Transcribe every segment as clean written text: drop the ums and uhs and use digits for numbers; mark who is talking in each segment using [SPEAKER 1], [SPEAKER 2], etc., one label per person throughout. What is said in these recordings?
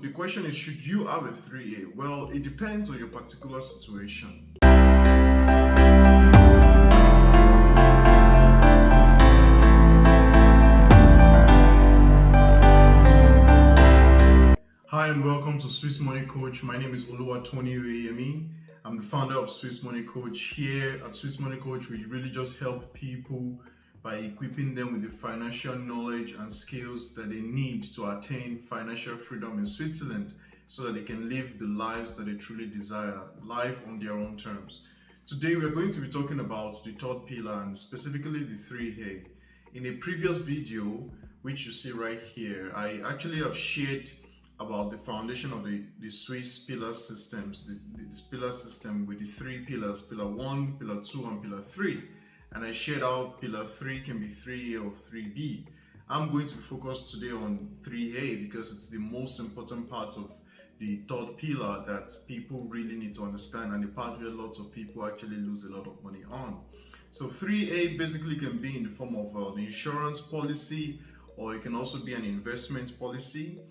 [SPEAKER 1] the question is, should you have a 3A? Well, it depends on your particular situation. Hi and welcome to Swiss Money Coach. My name is Oluwatoni Oyeyemi. I'm the founder of Swiss Money Coach. Here at Swiss Money Coach, we really just help people by equipping them with the financial knowledge and skills that they need to attain financial freedom in Switzerland so that they can live the lives that they truly desire, life on their own terms. Today, we're going to be talking about the third pillar and specifically the 3A. In a previous video, which you see right here, I actually have shared about the foundation of the Swiss pillar systems, this pillar system with the three pillars, pillar 1, pillar 2, and pillar 3. And I shared how pillar 3 can be 3A or 3B. I'm going to be focused today on 3A because it's the most important part of the third pillar that people really need to understand, and the part where lots of people actually lose a lot of money on. So 3A basically can be in the form of an insurance policy, or it can also be an investment policy.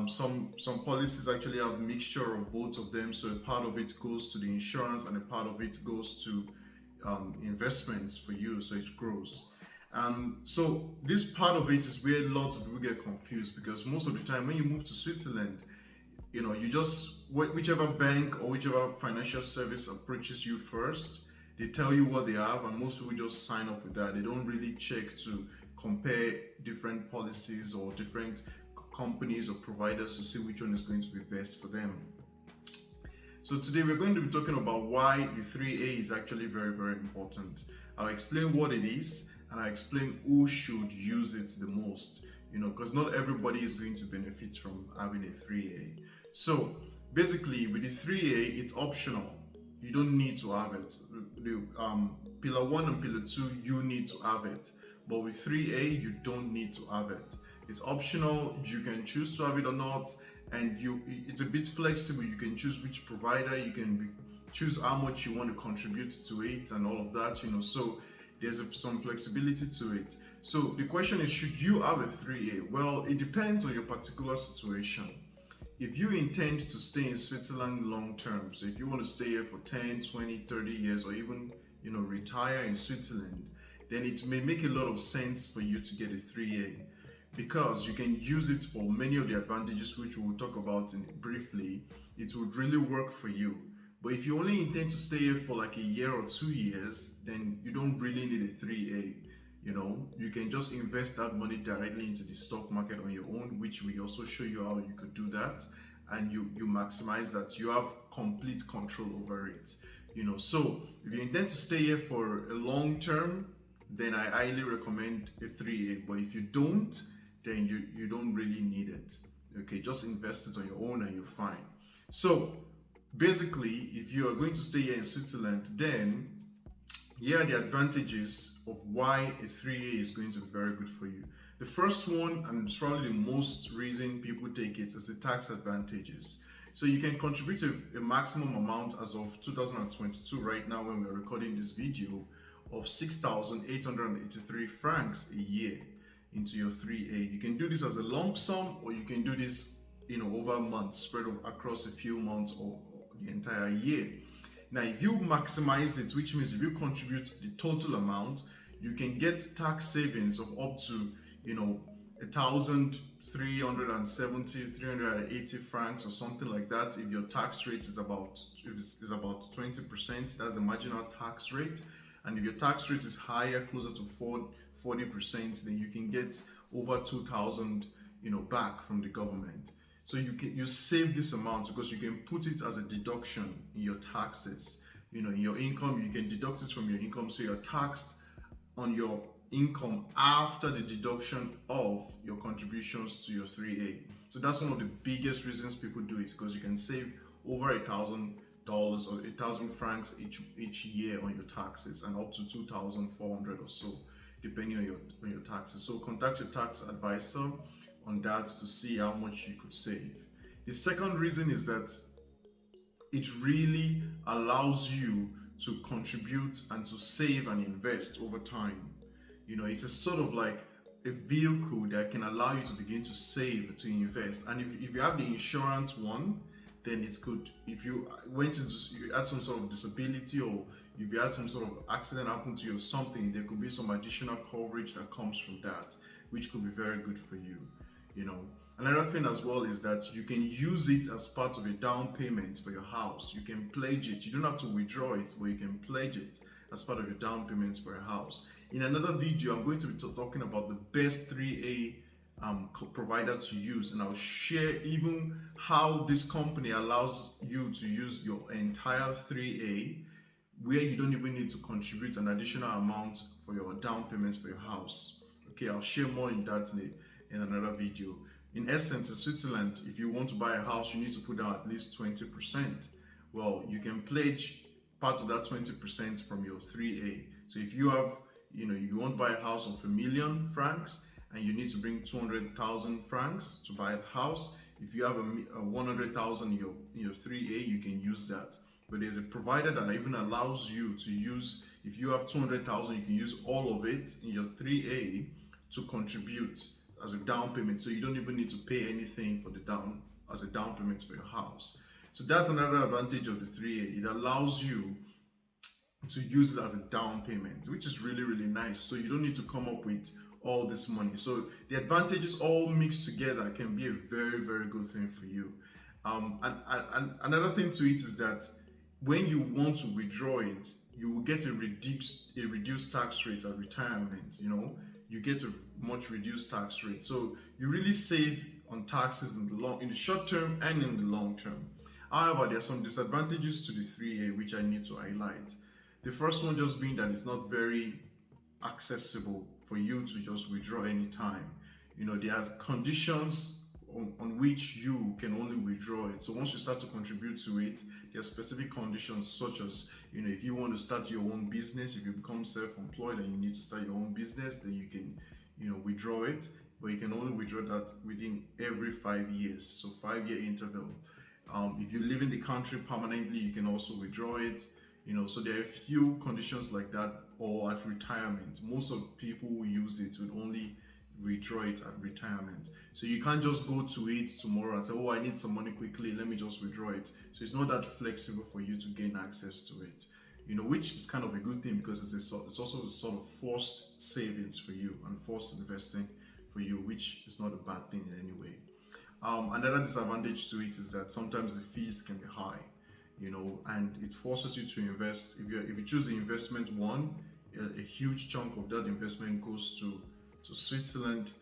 [SPEAKER 1] Some policies actually have a mixture of both of them, so a part of it goes to the insurance and a part of it goes to investments for you, so it grows. So this part of it is where lots of people get confused, because most of the time when you move to Switzerland, you just, whichever bank or whichever financial service approaches you first, they tell you what they have, and most people just sign up with that. They don't really check to compare different policies or different companies or providers to see which one is going to be best for them. So today we're going to be talking about why the 3A is actually very, very important. I'll explain what it is, and I'll explain who should use it the most, because not everybody is going to benefit from having a 3A. So basically with the 3A, it's optional. You don't need to have it. Pillar 1 and pillar 2, you need to have it. But with 3A, you don't need to have it. It's optional. You can choose to have it or not, and it's a bit flexible. You can choose which provider, you can choose how much you want to contribute to it and all of that, so there's some flexibility to it. So the question is, should you have a 3A? Well, it depends on your particular situation. If you intend to stay in Switzerland long term, so if you want to stay here for 10, 20, 30 years, or even retire in Switzerland, then it may make a lot of sense for you to get a 3A, because you can use it for many of the advantages which we will talk about briefly. It would really work for you. But if you only intend to stay here for like a year or 2 years, then you don't really need a 3A. You can just invest that money directly into the stock market on your own, which we also show you how you could do that, and you maximize that. You have complete control over it. So if you intend to stay here for a long term, then I highly recommend a 3A. But if you don't, then you don't really need it. Okay, just invest it on your own and you're fine. So basically, if you are going to stay here in Switzerland, then here are the advantages of why a 3A is going to be very good for you. The first one, and it's probably the most reason people take it, is the tax advantages. So you can contribute a maximum amount as of 2022, right now when we're recording this video, of 6,883 francs a year into your 3A. You can do this as a lump sum, or you can do this over months, spread across a few months or the entire year. Now, if you maximize it, which means if you contribute the total amount, you can get tax savings of up to 380 francs or something like that. If your tax rate is about 20%, that's the marginal tax rate. And if your tax rate is higher, closer to 40%, then you can get over 2,000 back from the government. So you save this amount because you can put it as a deduction in your taxes. In your income, you can deduct it from your income, so you're taxed on your income after the deduction of your contributions to your 3A. So that's one of the biggest reasons people do it, because you can save over $1,000 or 1,000 francs each year on your taxes, and up to 2,400 or so, depending on your taxes. So contact your tax advisor on that to see how much you could save. The second reason is that it really allows you to contribute and to save and invest over time. It's a sort of like a vehicle that can allow you to begin to save, to invest. And if you have the insurance one, then it's good. If you you had some sort of disability, or if you had some sort of accident happen to you or something, there could be some additional coverage that comes from that, which could be very good for you. You know, another thing as well is that you can use it as part of a down payment for your house. You can pledge it. You don't have to withdraw it, but you can pledge it as part of your down payments for a house. In another video, I'm going to be talking about the best 3A provider to use, and I'll share even how this company allows you to use your entire 3A, where you don't even need to contribute an additional amount for your down payments for your house. Okay, I'll share more in that in another video. In essence, in Switzerland, if you want to buy a house, you need to put down at least 20%. Well, you can pledge part of that 20% from your 3A. So if you have, you want to buy a house of 1,000,000 francs and you need to bring 200,000 francs to buy a house, if you have a 100,000 in your 3A, you can use that. But there's a provider that even allows you to use, if you have 200,000, you can use all of it in your 3A to contribute as a down payment. So you don't even need to pay anything for as a down payment for your house. So that's another advantage of the 3A. It allows you to use it as a down payment, which is really, really nice. So you don't need to come up with all this money. So the advantages all mixed together can be a very, very good thing for you. And another thing to it is that when you want to withdraw it, you will get a reduced tax rate at retirement. You get a much reduced tax rate. So you really save on taxes in the short term and in the long term. However, there are some disadvantages to the 3A which I need to highlight. The first one just being that it's not very accessible for you to just withdraw anytime. There are conditions on which you can only withdraw it. So once you start to contribute to it, there are specific conditions, such as, if you want to start your own business, if you become self-employed and you need to start your own business, then you can, withdraw it, but you can only withdraw that within every 5 years. So 5-year interval. If you live in the country permanently, you can also withdraw it. So there are a few conditions like that, or at retirement. Most of people who use it will only withdraw it at retirement. So you can't just go to it tomorrow and say, oh, I need some money quickly, let me just withdraw it. So it's not that flexible for you to gain access to it, which is kind of a good thing, because it's also a sort of forced savings for you and forced investing for you, which is not a bad thing in any way. Another disadvantage to it is that sometimes the fees can be high, and it forces you to invest. If you choose the investment one, a huge chunk of that investment goes to Switzerland,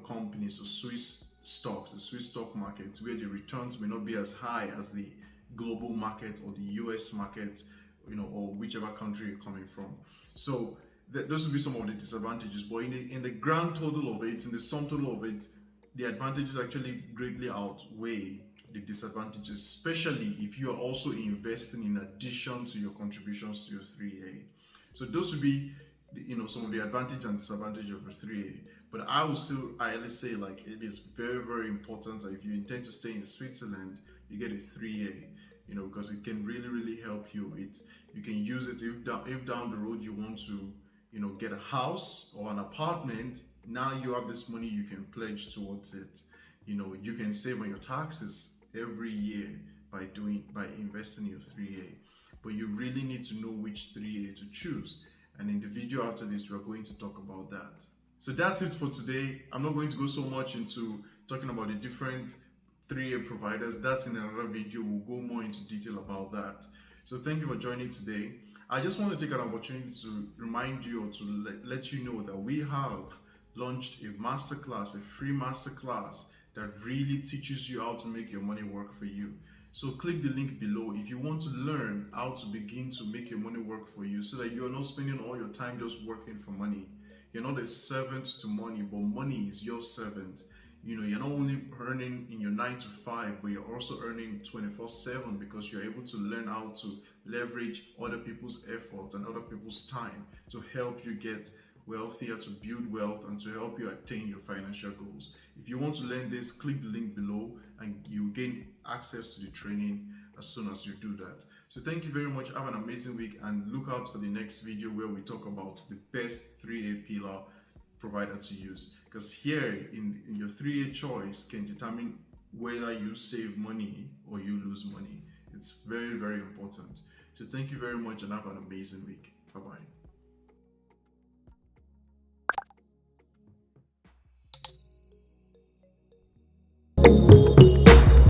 [SPEAKER 1] companies, so Swiss stocks, the Swiss stock market, where the returns may not be as high as the global market or the US market, or whichever country you're coming from. So those will be some of the disadvantages. But in the grand total of it, in the sum total of it, the advantages actually greatly outweigh the disadvantages, especially if you are also investing in addition to your contributions to your 3A. So those would be some of the advantage and disadvantage of a 3A. But I will still highly say, it is very, very important that if you intend to stay in Switzerland, you get a 3A, because it can really, really help you. You can use it if down the road you want to, get a house or an apartment. Now you have this money you can pledge towards it. You can save on your taxes every year by investing in your 3A. But you really need to know which 3A to choose. And in the video after this, we're going to talk about that. So that's it for today. I'm not going to go so much into talking about the different 3A providers. That's in another video. We'll go more into detail about that. So thank you for joining today. I just want to take an opportunity to remind you, or to let you know that we have launched a masterclass, a free masterclass that really teaches you how to make your money work for you. So click the link below if you want to learn how to begin to make your money work for you, so that you are not spending all your time just working for money. You're not a servant to money, but money is your servant. You're not only earning in your 9 to 5, but you're also earning 24/7, because you're able to learn how to leverage other people's effort and other people's time to help you get wealthier, to build wealth, and to help you attain your financial goals. If you want to learn this, click the link below and you gain access to the training as soon as you do that. So thank you very much. Have an amazing week, and look out for the next video where we talk about the best 3A pillar provider to use, because here in your 3A choice can determine whether you save money or you lose money. It's very, very important. So thank you very much and have an amazing week. Bye bye.